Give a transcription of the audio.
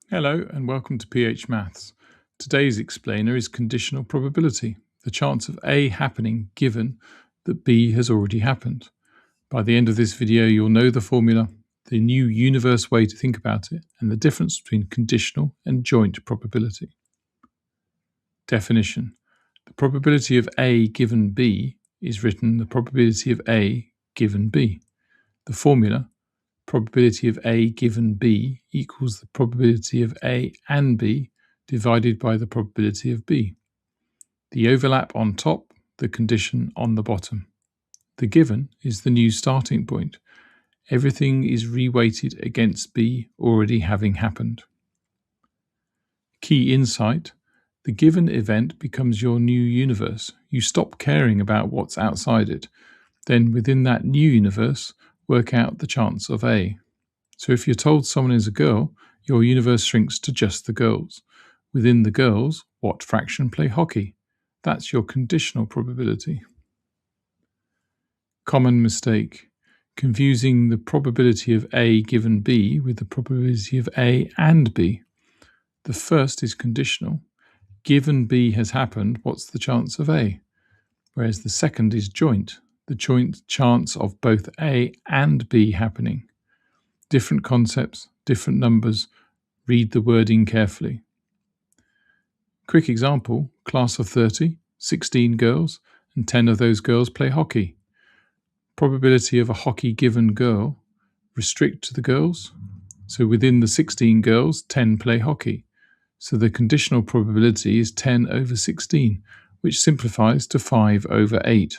Hello and welcome to PH Maths. Today's explainer is conditional probability, the chance of A happening given that B has already happened. By the end of this video, you'll know the formula, the new universe way to think about it, and the difference between conditional and joint probability. Definition. The probability of A given B is written the probability of A given B. The formula, probability of A given B equals the probability of A and B divided by the probability of B. The overlap on top, the condition on the bottom. The given is the new starting point. Everything is reweighted against B already having happened. Key insight: the given event becomes your new universe. You stop caring about what's outside it. Then within that new universe, work out the chance of A. So if you're told someone is a girl, your universe shrinks to just the girls. Within the girls, what fraction play hockey? That's your conditional probability. Common mistake: confusing the probability of A given B with the probability of A and B. The first is conditional. Given B has happened, what's the chance of A? Whereas the second is joint, the joint chance of both A and B happening. Different concepts, different numbers. Read the wording carefully. Quick example, class of 30, 16 girls, and 10 of those girls play hockey. Probability of a hockey given girl, restrict to the girls. So within the 16 girls, 10 play hockey. So the conditional probability is 10 over 16, which simplifies to 5 over 8.